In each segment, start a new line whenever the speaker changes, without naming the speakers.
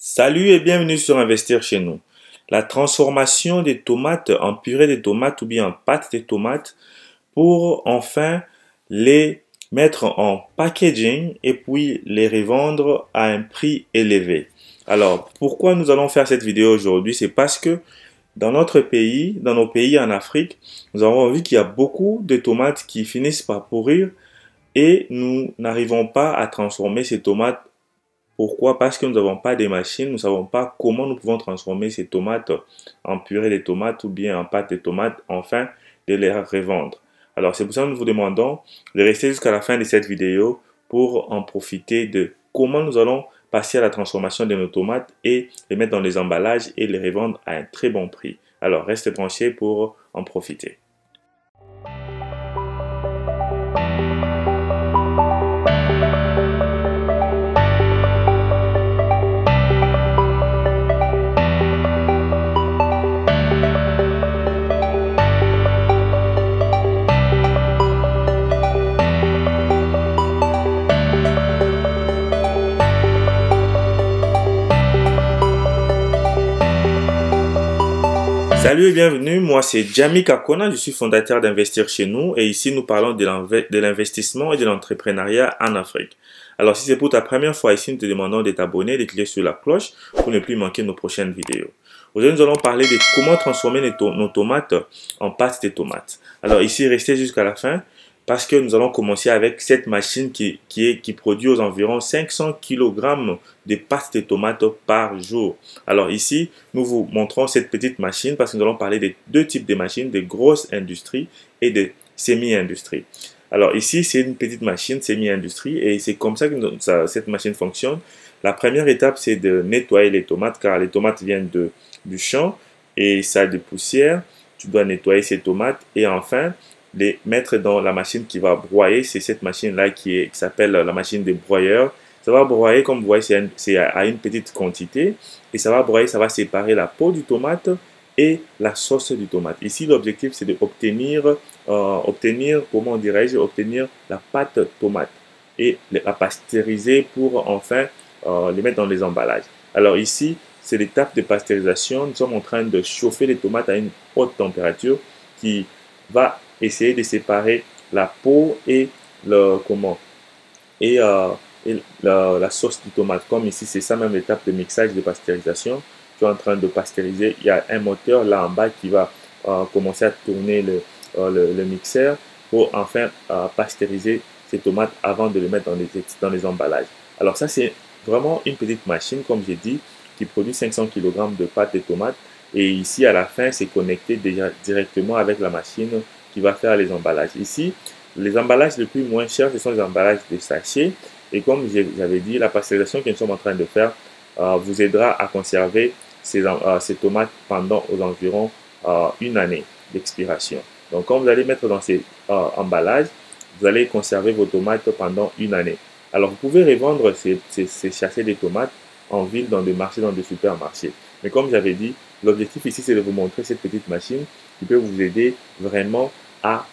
Salut et bienvenue sur Investir chez nous. La transformation des tomates en purée de tomates ou bien en pâte de tomates pour enfin les mettre en packaging et puis les revendre à un prix élevé. Alors, pourquoi nous allons faire cette vidéo aujourd'hui? C'est parce que dans notre pays, dans nos pays en Afrique, nous avons vu qu'il y a beaucoup de tomates qui finissent par pourrir et nous n'arrivons pas à transformer ces tomates. Pourquoi? Parce que nous n'avons pas de machines, nous ne savons pas comment nous pouvons transformer ces tomates en purée de tomates ou bien en pâte de tomates, enfin de les revendre. Alors c'est pour ça que nous vous demandons de rester jusqu'à la fin de cette vidéo pour en profiter de comment nous allons passer à la transformation de nos tomates et les mettre dans les emballages et les revendre à un très bon prix. Alors restez branchés pour en profiter. Salut et bienvenue, moi c'est Jamie Kakona, je suis fondateur d'Investir chez nous et ici nous parlons de l'investissement et de l'entrepreneuriat en Afrique. Alors si c'est pour ta première fois ici, nous te demandons de t'abonner et de cliquer sur la cloche pour ne plus manquer nos prochaines vidéos. Aujourd'hui nous allons parler de comment transformer nos tomates en pâte de tomates. Alors ici restez jusqu'à la fin parce que nous allons commencer avec cette machine qui produit aux environs 500 kg de pâte de tomates par jour. Alors ici, nous vous montrons cette petite machine parce que nous allons parler de deux types de machines, de grosses industries et de semi-industries. Alors ici, c'est une petite machine semi-industrie et c'est comme ça que cette machine fonctionne. La première étape, c'est de nettoyer les tomates car les tomates viennent du champ et ça a des poussières. Tu dois nettoyer ces tomates et enfin, les mettre dans la machine qui va broyer. C'est cette machine-là qui s'appelle la machine de broyeur. Ça va broyer, comme vous voyez, c'est à une petite quantité. Et ça va broyer, ça va séparer la peau du tomate et la sauce du tomate. Ici, l'objectif, c'est d'obtenir, comment dirais-je, obtenir la pâte tomate et la pasteuriser pour enfin les mettre dans les emballages. Alors ici, c'est l'étape de pasteurisation. Nous sommes en train de chauffer les tomates à une haute température qui va essayer de séparer la peau et la sauce du tomate. Comme ici, c'est ça même l'étape de mixage de pasteurisation. Tu es en train de pasteuriser. Il y a un moteur là en bas qui va commencer à tourner le mixeur pour enfin pasteuriser ces tomates avant de les mettre dans les emballages. Alors ça, c'est vraiment une petite machine, comme j'ai dit, qui produit 500 kg de pâte de tomates. Et ici, à la fin, c'est connecté déjà directement avec la machine qui va faire les emballages. Ici, les emballages les plus moins chers, ce sont les emballages de sachets. Et comme j'avais dit, la pasteurisation que nous sommes en train de faire vous aidera à conserver ces tomates pendant aux environs une année d'expiration. Donc, quand vous allez mettre dans ces emballages, vous allez conserver vos tomates pendant une année. Alors, vous pouvez revendre ces sachets de tomates en ville, dans des marchés, dans des supermarchés. Mais comme j'avais dit, l'objectif ici, c'est de vous montrer cette petite machine qui peut vous aider vraiment à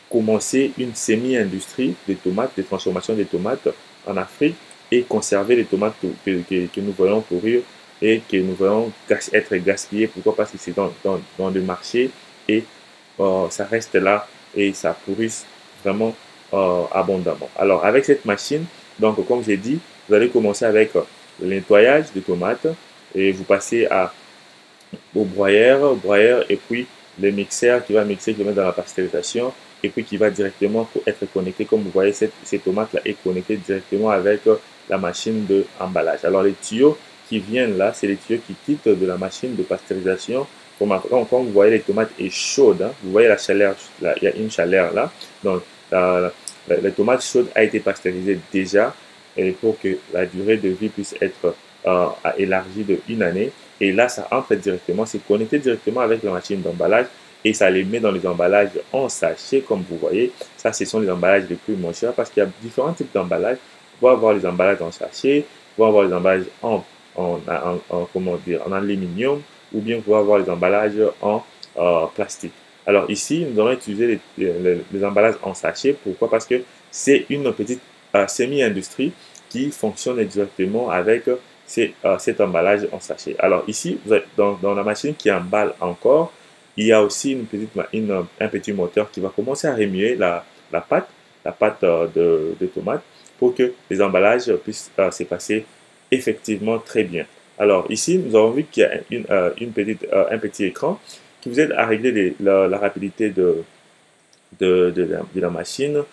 commencer une semi-industrie de tomates, de transformation des tomates en Afrique et conserver les tomates que nous voyons pourrir et que nous voyons être gaspillées. Pourquoi? Parce que c'est dans le marché et ça reste là et ça pourrit vraiment abondamment. Alors avec cette machine, donc comme j'ai dit, vous allez commencer avec le nettoyage des tomates et vous passez au broyeur et puis le mixeur qui va mixer, qui va mettre dans la pasteurisation et puis qui va directement être connecté. Comme vous voyez, ces tomates-là est connectée directement avec la machine d'emballage. Alors les tuyaux qui viennent là, c'est les tuyaux qui quittent de la machine de pasteurisation. Quand vous voyez les tomates est chaude, hein, vous voyez la chaleur, il y a une chaleur là. Donc la tomate chaude a été pasteurisée déjà et pour que la durée de vie puisse être élargie de une année. Et là, ça entre directement, c'est connecté directement avec la machine d'emballage et ça les met dans les emballages en sachet, comme vous voyez. Ça, ce sont les emballages les plus moins chers parce qu'il y a différents types d'emballages. Vous pouvez avoir les emballages en sachet, vous pouvez avoir les emballages en aluminium ou bien vous pouvez avoir les emballages en plastique. Alors ici, nous allons utiliser les emballages en sachet. Pourquoi? Parce que c'est une petite semi-industrie qui fonctionne directement avec cet emballage en sachet. Alors ici, dans la machine qui emballe encore, il y a aussi un petit moteur qui va commencer à remuer la pâte, de tomate pour que les emballages puissent se passer effectivement très bien. Alors ici, nous avons vu qu'il y a un petit écran qui vous aide à régler la rapidité de la machine,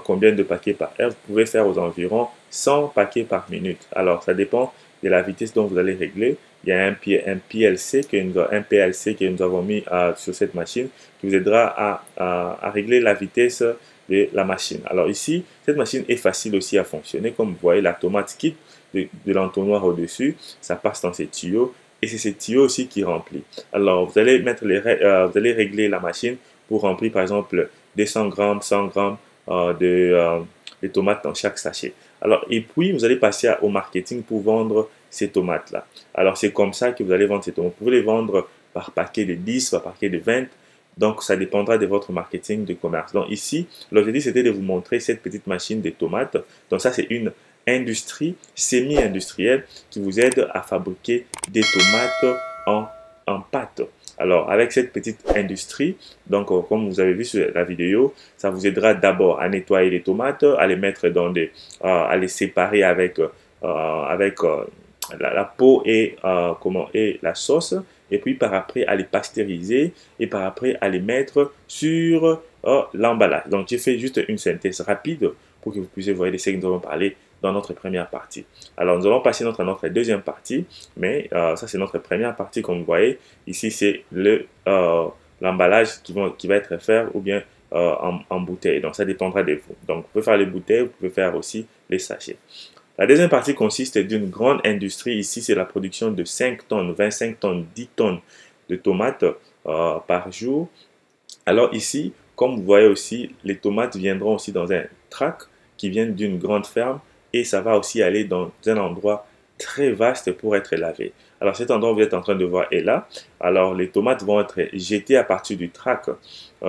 combien de paquets par heure. Vous pouvez faire aux environs 100 paquets par minute. Alors, ça dépend de la vitesse dont vous allez régler. Il y a un PLC que nous avons mis sur cette machine qui vous aidera à régler la vitesse de la machine. Alors ici, cette machine est facile aussi à fonctionner. Comme vous voyez, la tomate quitte de l'entonnoir au-dessus, ça passe dans ces tuyaux et c'est ces tuyaux aussi qui remplit. Alors, vous allez régler la machine pour remplir par exemple des 100 grammes, 100 grammes de tomates dans chaque sachet. Alors, et puis, vous allez passer au marketing pour vendre ces tomates-là. Alors, c'est comme ça que vous allez vendre ces tomates. Vous pouvez les vendre par paquet de 10, par paquet de 20. Donc, ça dépendra de votre marketing de commerce. Donc, ici, l'objectif, c'était de vous montrer cette petite machine de tomates. Donc, ça, c'est une industrie semi-industrielle qui vous aide à fabriquer des tomates en pâte. Alors, avec cette petite industrie, donc comme vous avez vu sur la vidéo, ça vous aidera d'abord à nettoyer les tomates, à les mettre à les séparer avec la peau et la sauce, et puis par après à les pasteuriser et par après à les mettre sur l'emballage. Donc, j'ai fait juste une synthèse rapide pour que vous puissiez voir de ce que nous avons parlé dans notre première partie. Alors, nous allons passer notre deuxième partie, mais ça, c'est notre première partie, comme vous voyez. Ici, c'est l'emballage qui va être fait ou bien en bouteille. Donc, ça dépendra de vous. Donc, vous pouvez faire les bouteilles, vous pouvez faire aussi les sachets. La deuxième partie consiste d'une grande industrie. Ici, c'est la production de 5 tonnes, 25 tonnes, 10 tonnes de tomates par jour. Alors ici, comme vous voyez aussi, les tomates viendront aussi dans un trac qui vient d'une grande ferme et ça va aussi aller dans un endroit très vaste pour être lavé. Alors cet endroit que vous êtes en train de voir est là. Alors les tomates vont être jetées à partir du trac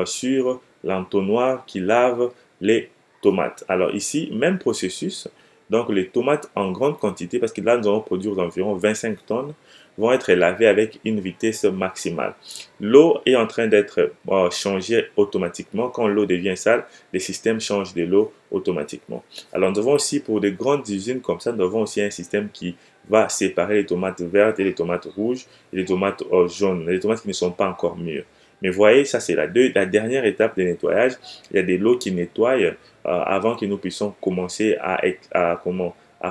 sur l'entonnoir qui lave les tomates. Alors ici, même processus. Donc les tomates en grande quantité, parce que là nous allons produire environ 25 tonnes, vont être lavées avec une vitesse maximale. L'eau est en train d'être changée automatiquement. Quand l'eau devient sale, les systèmes changent de l'eau automatiquement. Alors nous avons aussi, pour des grandes usines comme ça, nous avons aussi un système qui va séparer les tomates vertes et les tomates rouges et les tomates jaunes, les tomates qui ne sont pas encore mûres. Mais voyez, ça c'est la dernière étape de nettoyage. Il y a des lots qui nettoient avant que nous puissions commencer à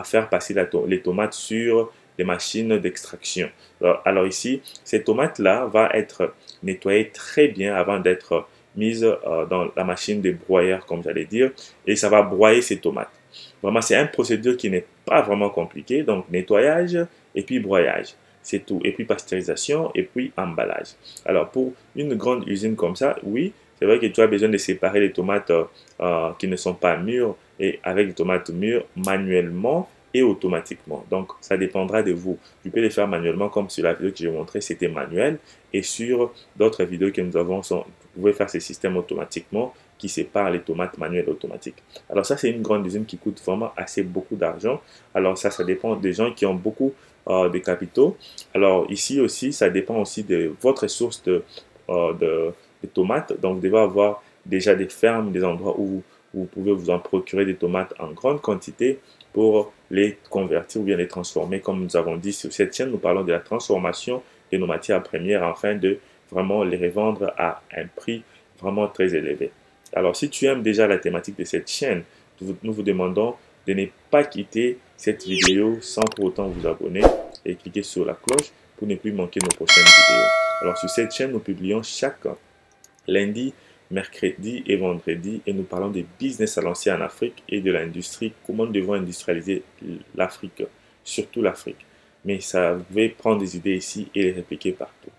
faire passer les tomates sur des machines d'extraction. Alors ici, ces tomates-là vont être nettoyées très bien avant d'être mises dans la machine de broyeur, comme j'allais dire, et ça va broyer ces tomates. Vraiment, c'est une procédure qui n'est pas vraiment compliquée. Donc, nettoyage et puis broyage. C'est tout. Et puis pasteurisation et puis emballage. Alors, pour une grande usine comme ça, oui, c'est vrai que tu as besoin de séparer les tomates qui ne sont pas mûres et avec les tomates mûres manuellement et automatiquement. Donc, ça dépendra de vous. Tu peux les faire manuellement comme sur la vidéo que j'ai montré, c'était manuel. Et sur d'autres vidéos que nous avons, vous pouvez faire ces systèmes automatiquement qui séparent les tomates manuelles automatiques. Alors ça, c'est une grande usine qui coûte vraiment beaucoup d'argent. Alors ça dépend des gens qui ont beaucoup de capitaux. Alors ici aussi, ça dépend aussi de votre source de tomates. Donc, vous devez avoir déjà des fermes, des endroits où vous pouvez vous en procurer des tomates en grande quantité pour les convertir ou bien les transformer. Comme nous avons dit sur cette chaîne, nous parlons de la transformation de nos matières premières afin de vraiment les revendre à un prix vraiment très élevé. Alors, si tu aimes déjà la thématique de cette chaîne, nous vous demandons de ne pas quitter cette vidéo sans pour autant vous abonner et cliquer sur la cloche pour ne plus manquer nos prochaines vidéos. Alors, sur cette chaîne, nous publions chaque lundi, mercredi et vendredi et nous parlons de business à lancer en Afrique et de l'industrie, comment nous devons industrialiser l'Afrique, surtout l'Afrique. Mais ça, vous pouvez prendre des idées ici et les répliquer partout.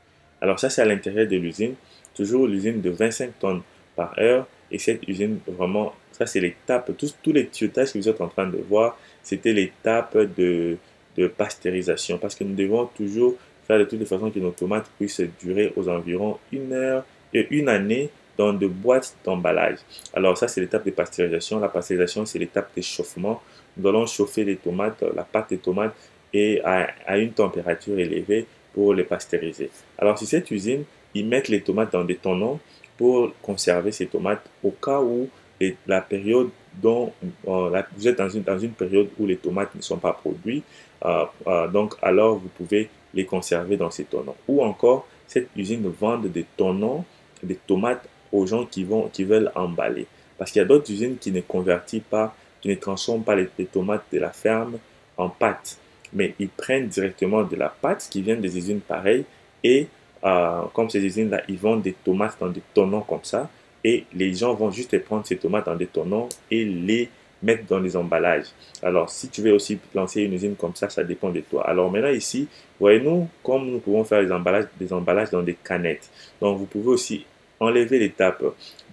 Alors ça, c'est à l'intérieur de l'usine, toujours l'usine de 25 tonnes par heure. Et cette usine, vraiment, ça c'est l'étape, tous les tuyautages que vous êtes en train de voir, c'était l'étape de pasteurisation. Parce que nous devons toujours faire de toutes les façons que nos tomates puissent durer aux environs une année dans de boîtes d'emballage. Alors ça c'est l'étape de pasteurisation. La pasteurisation c'est l'étape d'échauffement. Nous allons chauffer les tomates, la pâte des tomates et à une température élevée pour les pasteuriser. Alors sur cette usine, ils mettent les tomates dans des tonneaux pour conserver ces tomates au cas où la période dont vous êtes dans une période où les tomates ne sont pas produites, donc alors vous pouvez les conserver dans ces tonneaux. Ou encore, cette usine vend des tonneaux, des tomates aux gens qui veulent emballer. Parce qu'il y a d'autres usines qui ne convertissent pas, qui ne transforment pas les tomates de la ferme en pâte, mais ils prennent directement de la pâte qui vient des usines pareilles et comme ces usines-là, ils vendent des tomates dans des tonneaux comme ça et les gens vont juste prendre ces tomates dans des tonneaux et les mettre dans les emballages. Alors, si tu veux aussi lancer une usine comme ça dépend de toi. Alors maintenant ici, voyez-nous comme nous pouvons faire des emballages dans des canettes. Donc, vous pouvez aussi enlever l'étape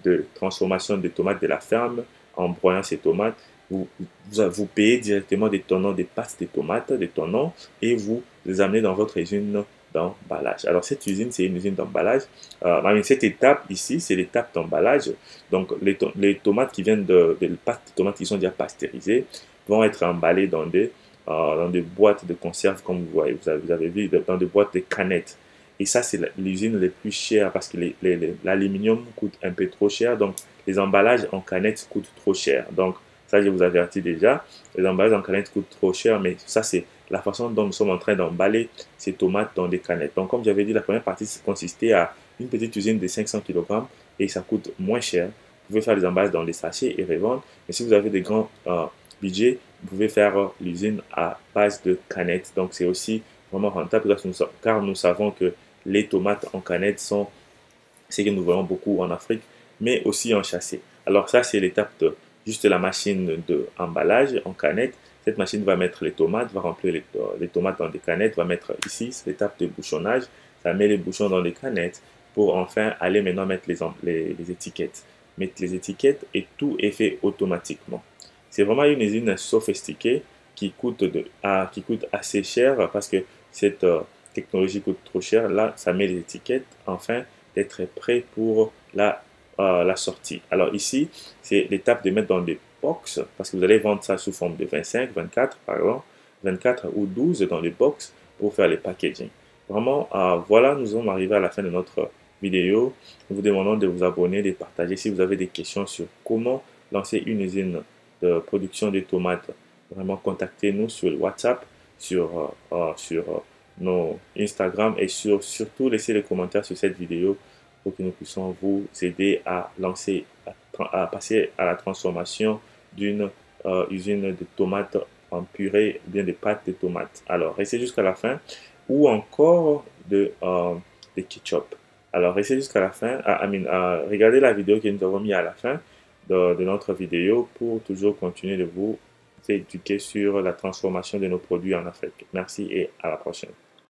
de transformation des tomates de la ferme en broyant ces tomates. Vous payez directement des tonneaux, des pâtes de tomates, des tonneaux, et vous les amenez dans votre usine d'emballage. Alors cette usine, c'est une usine d'emballage. Cette étape ici, c'est l'étape d'emballage. Donc les tomates qui viennent des pâtes de tomates qui sont déjà pasteurisées vont être emballées dans des boîtes de conserve, comme vous voyez, vous avez vu, dans des boîtes de canettes. Et ça, c'est l'usine la plus chère parce que l'aluminium coûte un peu trop cher. Donc, les emballages en canettes coûtent trop cher. Donc, ça, je vous avertis déjà. Les emballages en canettes coûtent trop cher, mais ça, c'est la façon dont nous sommes en train d'emballer ces tomates dans des canettes. Donc, comme j'avais dit, la première partie consistait à une petite usine de 500 kg et ça coûte moins cher. Vous pouvez faire les emballages dans des sachets et revendre. Mais si vous avez des grands budgets, vous pouvez faire l'usine à base de canettes. Donc, c'est aussi vraiment rentable car nous savons que les tomates en canettes sont ce que nous voyons beaucoup en Afrique, mais aussi en chassé. Alors ça, c'est l'étape de juste la machine d'emballage en canette. Cette machine va mettre les tomates, va remplir les tomates dans des canettes, va mettre ici, c'est l'étape de bouchonnage. Ça met les bouchons dans les canettes pour enfin aller maintenant mettre les étiquettes. Mettre les étiquettes et tout est fait automatiquement. C'est vraiment une usine sophistiquée qui coûte assez cher parce que cette technologie coûte trop cher. Là, ça met les étiquettes afin d'être prêt pour la sortie. Alors ici, c'est l'étape de mettre dans des box parce que vous allez vendre ça sous forme de 25, 24 par exemple, 24 ou 12 dans les box pour faire les packaging. Vraiment, voilà, nous sommes arrivés à la fin de notre vidéo. Nous vous demandons de vous abonner, de partager. Si vous avez des questions sur comment lancer une usine de production de tomates, vraiment contactez-nous sur WhatsApp, sur nos Instagram et surtout laissez les commentaires sur cette vidéo pour que nous puissions vous aider à passer à la transformation d'une usine de tomates en purée, bien de pâtes de tomates. Alors, restez jusqu'à la fin ou encore de ketchup. Alors, restez jusqu'à la fin. Regardez la vidéo que nous avons mis à la fin de notre vidéo pour toujours continuer de vous éduquer sur la transformation de nos produits en Afrique. Merci et à la prochaine.